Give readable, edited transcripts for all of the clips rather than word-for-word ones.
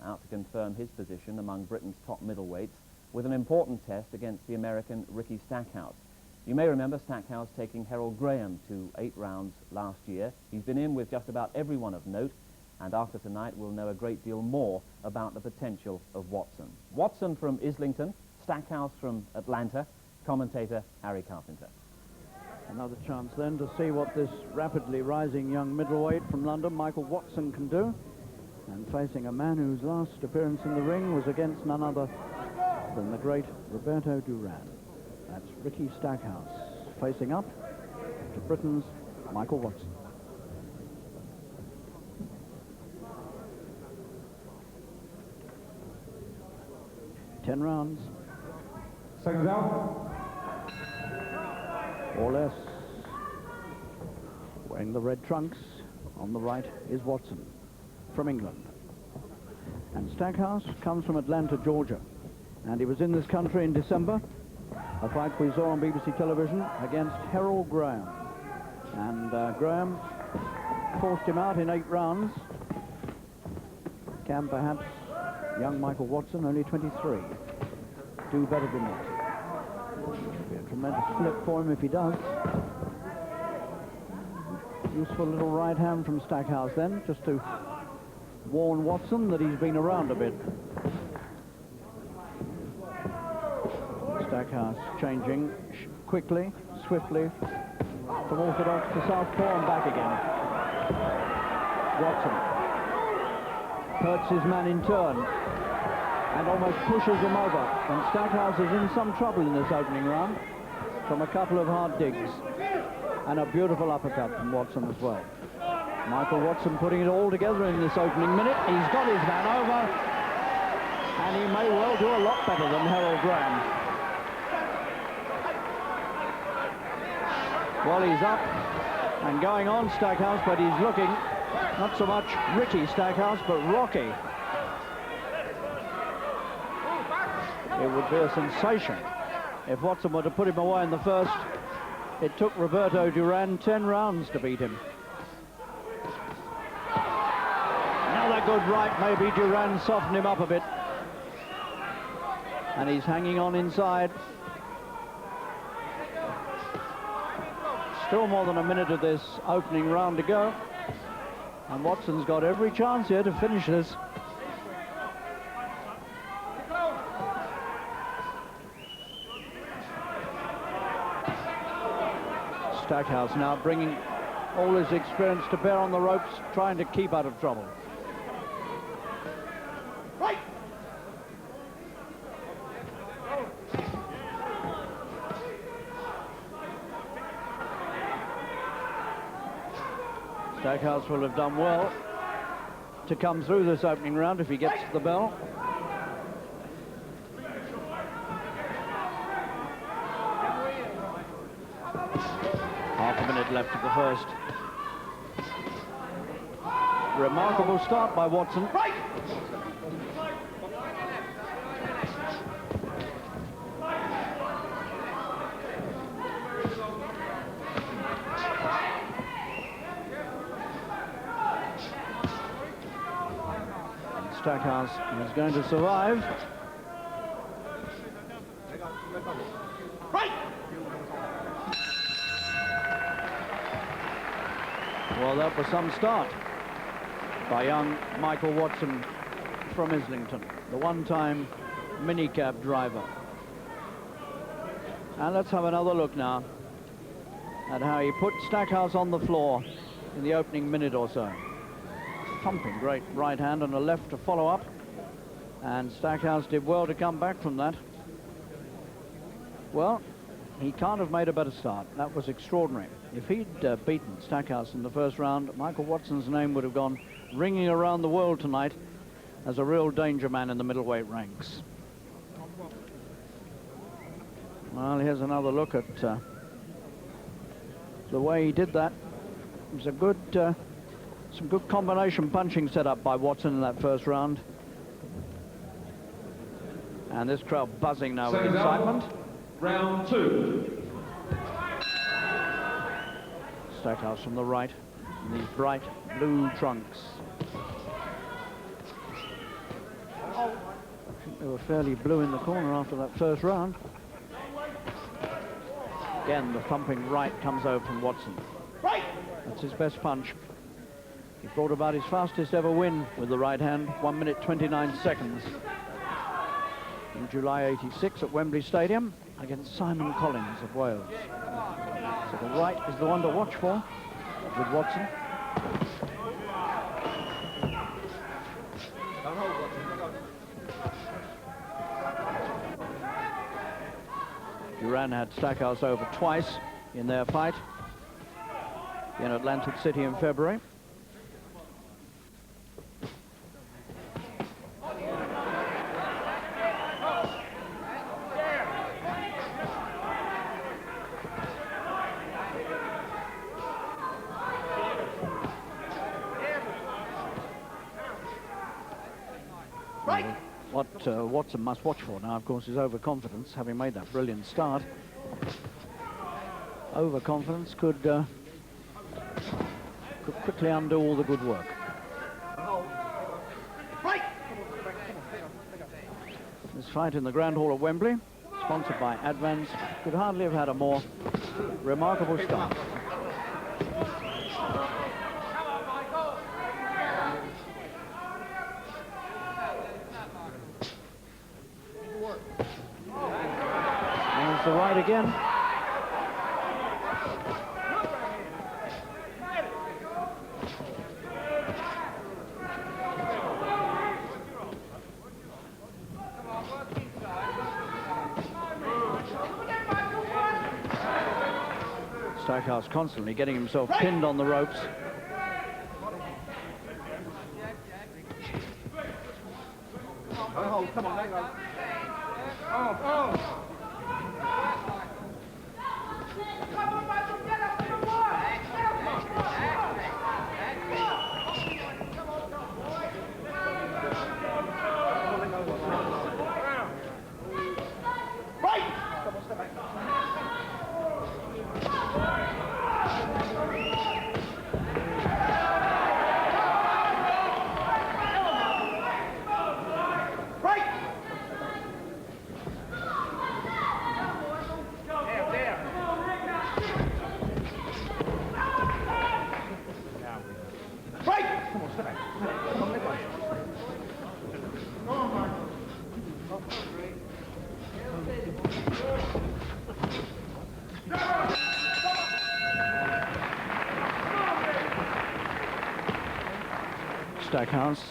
out to confirm his position among Britain's top middleweights with an important test against the American Ricky Stackhouse. You may remember Stackhouse taking Harold Graham to 8 rounds last year. He's been in with just about everyone of note, and after tonight we'll know a great deal more about the potential of Watson. Watson from Islington, Stackhouse from Atlanta, commentator Harry Carpenter. Another chance then to see what this rapidly rising young middleweight from London, Michael Watson, can do. And facing a man whose last appearance in the ring was against none other than the great Roberto Duran. That's Ricky Stackhouse facing up to Britain's Michael Watson. Ten rounds. Seconds out. Or less. Wearing the red trunks on the right is Watson from England. And Stackhouse comes from Atlanta, Georgia. And he was in this country in December, a fight we saw on BBC television against Harold Graham. And Graham forced him out in 8 rounds. Can perhaps young Michael Watson, only 23, do better than that? It'll be a tremendous flip for him if he does. Useful little right hand from Stackhouse then, just to warn Watson that he's been around a bit. Stackhouse changing quickly, swiftly, from orthodox to southpaw and back again. Watson hurts his man in turn and almost pushes him over. And Stackhouse is in some trouble in this opening round from a couple of hard digs. And a beautiful uppercut from Watson as well. Michael Watson putting it all together in this opening minute. He's got his man over, and he may well do a lot better than Harold Graham. Well, he's up and going on, Stackhouse, but he's looking not so much Ricky Stackhouse, but Rocky. It would be a sensation if Watson were to put him away in the first. It took Roberto Duran 10 rounds to beat him. Another good right, maybe Duran softened him up a bit. And he's hanging on inside. Still more than a minute of this opening round to go. And Watson's got every chance here to finish this. Stackhouse now bringing all his experience to bear on the ropes, trying to keep out of trouble. Right. Stackhouse will have done well to come through this opening round if he gets the bell. Half a minute left of the first. Remarkable start by Watson. Right. Stackhouse is going to survive. Right. Well, that was some start by young Michael Watson from Islington, the one-time minicab driver. And let's have another look now at how he put Stackhouse on the floor in the opening minute or so. Pumping great right hand and a left to follow up, and Stackhouse did well to come back from that. Well, he can't have made a better start. That was extraordinary. If he'd beaten Stackhouse in the first round, Michael Watson's name would have gone ringing around the world tonight as a real danger man in the middleweight ranks. Well, here's another look at the way he did that. It was a good, some good combination punching set up by Watson in that first round. And this crowd buzzing now with excitement. Round 2. Stackhouse from the right in these bright blue trunks. They were fairly blue in the corner after that first round. Again, the thumping right comes over from Watson. That's his best punch. He brought about his fastest ever win with the right hand, 1 minute 29 seconds. In July '86 at Wembley Stadium against Simon Collins of Wales. So the right is the one to watch for with Watson. Duran had Stackhouse over twice in their fight in Atlantic City in February. What Watson must watch for now, of course, is overconfidence, having made that brilliant start. Overconfidence could quickly undo all the good work. This fight in the Grand Hall of Wembley, sponsored by Advance, could hardly have had a more remarkable start. The right again. Stackhouse constantly getting himself pinned on the ropes. Oh, come on, there you go. Oh. Stackhouse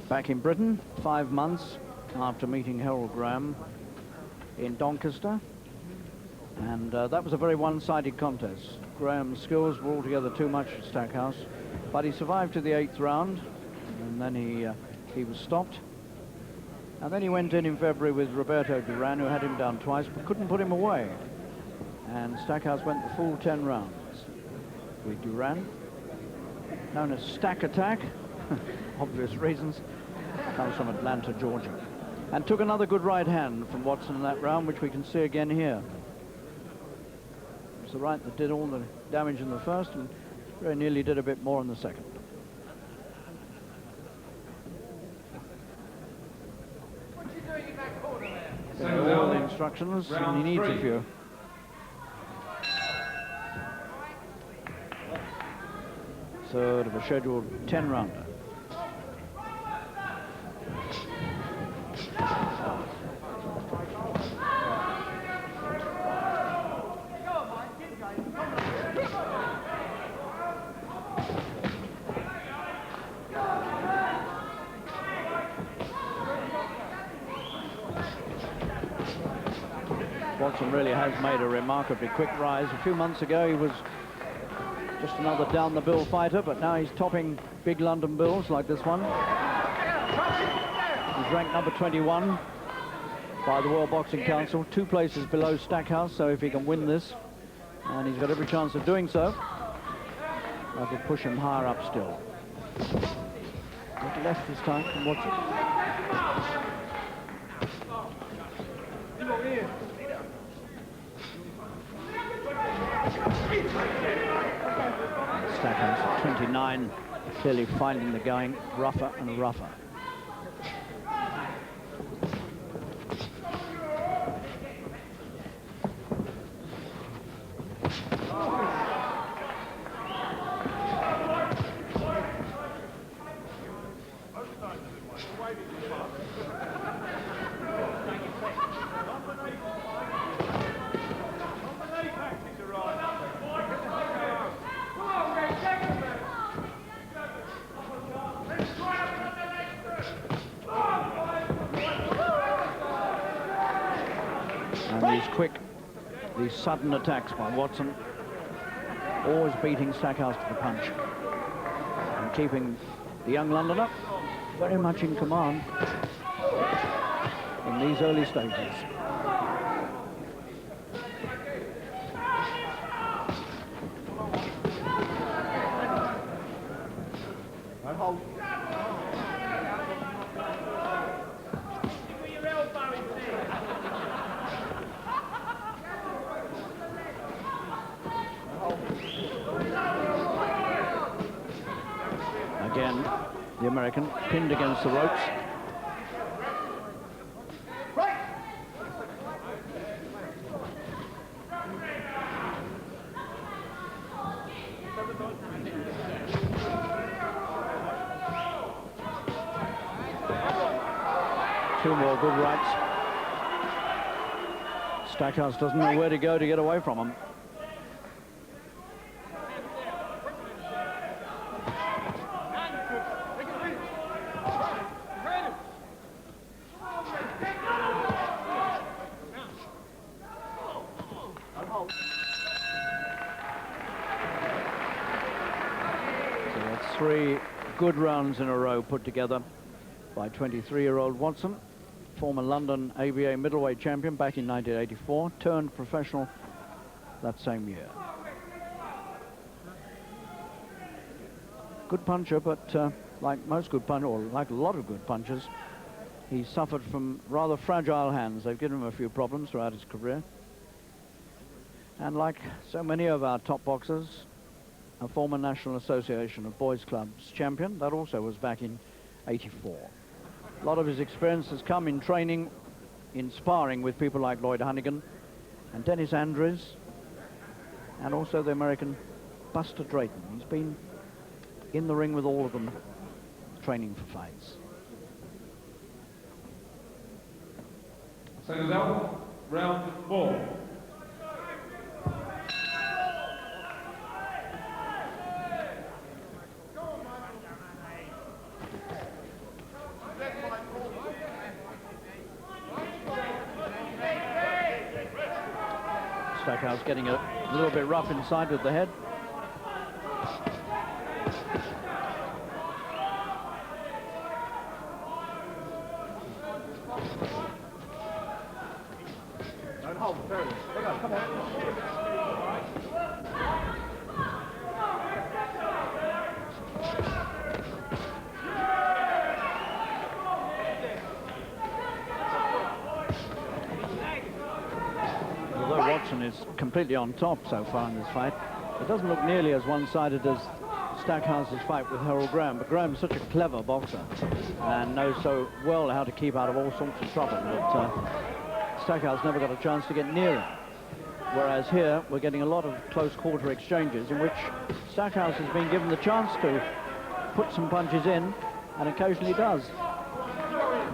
back in Britain 5 months after meeting Harold Graham in Doncaster, and that was a very one-sided contest. Graham's skills were altogether too much for Stackhouse, but he survived to the 8th round, and then he was stopped. And then he went in February with Roberto Duran, who had him down twice but couldn't put him away, and Stackhouse went the full 10 rounds with Duran, known as Stack Attack, obvious reasons, comes from Atlanta, Georgia, and took another good right hand from Watson in that round, which we can see again here. It was the right that did all the damage in the first and very nearly did a bit more in the second. All the instructions, and he needs a few. Third of a scheduled 10-rounder. Watson really has made a remarkably quick rise. A few months ago he was just another down-the-bill fighter, but now he's topping big London bills like this one. He's ranked number 21 by the World Boxing Council, 2 places below Stackhouse, so if he can win this, and he's got every chance of doing so, that will push him higher up still. Look left this time from Watson. Stackhouse at 29, clearly finding the going rougher and rougher. And these quick, these sudden attacks by Watson, always beating Stackhouse to the punch and keeping the young Londoner very much in command in these early stages. Again, the American pinned against the ropes. Two more good rights. Stackhouse doesn't know where to go to get away from him. So that's 3 good rounds in a row put together by 23-year-old Watson, former London ABA middleweight champion back in 1984, turned professional that same year. Good puncher, but like most good punchers, or like a lot of good punchers, he suffered from rather fragile hands. They've given him a few problems throughout his career. And like so many of our top boxers, a former National Association of Boys Clubs champion, that also was back in '84. A lot of his experience has come in training, in sparring with people like Lloyd Honeyghan and Dennis Andrews, and also the American Buster Drayton. He's been in the ring with all of them, training for fights. Second out, round 4. Stackhouse getting a little bit rough inside with the head. Watson is completely on top so far in this fight. It doesn't look nearly as one-sided as Stackhouse's fight with Harold Graham, but Graham's such a clever boxer and knows so well how to keep out of all sorts of trouble that Stackhouse never got a chance to get near him. Whereas here, we're getting a lot of close quarter exchanges in which Stackhouse has been given the chance to put some punches in, and occasionally does.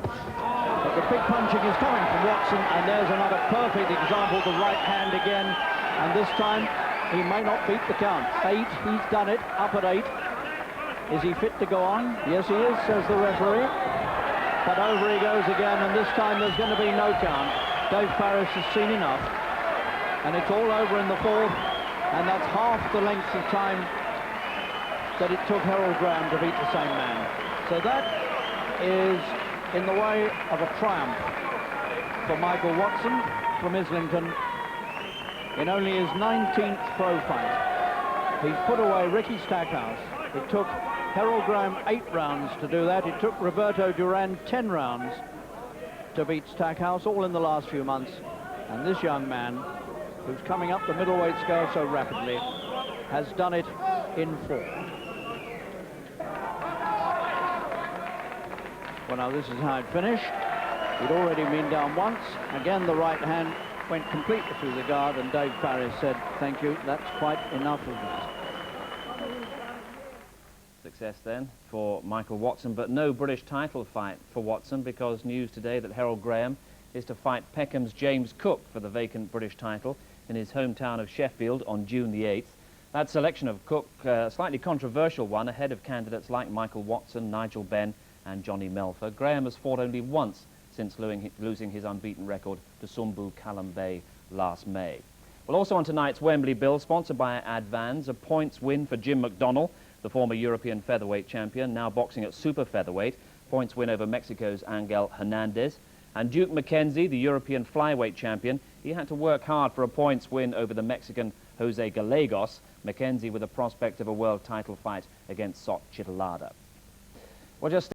But the big punching is coming from Watson, and there's another perfect example, the right hand again, and this time he may not beat the count. 8, he's done it, up at 8. Is he fit to go on? Yes, he is, says the referee. But over he goes again, and this time there's going to be no count. Dave Parris has seen enough, and it's all over in the 4th, and that's half the length of time that it took Harold Graham to beat the same man. So that is in the way of a triumph for Michael Watson from Islington in only his 19th pro fight. He's put away Ricky Stackhouse. It took Harold Graham 8 rounds to do that. It took Roberto Duran 10 rounds to beat Stackhouse, all in the last few months. And this young man, who's coming up the middleweight scale so rapidly, has done it in 4. Well, now this is how it finished. He'd already been down once. Again, the right hand went completely through the guard, and Dave Parris said, "Thank you, that's quite enough of that." success then for Michael Watson, but no British title fight for Watson, because news today that Harold Graham is to fight Peckham's James Cook for the vacant British title in his hometown of Sheffield on June the 8th. That selection of Cook, a slightly controversial one, ahead of candidates like Michael Watson, Nigel Benn and Johnny Melfer. Graham has fought only once since losing his unbeaten record to Sumbu Kalambe last May. Well, also on tonight's Wembley bill, sponsored by Advans, a points win for Jim McDonnell, the former European featherweight champion, now boxing at super featherweight. Points win over Mexico's Angel Hernandez. And Duke McKenzie, the European flyweight champion, he had to work hard for a points win over the Mexican Jose Gallegos. McKenzie with a prospect of a world title fight against Sok Chitolada. Well, just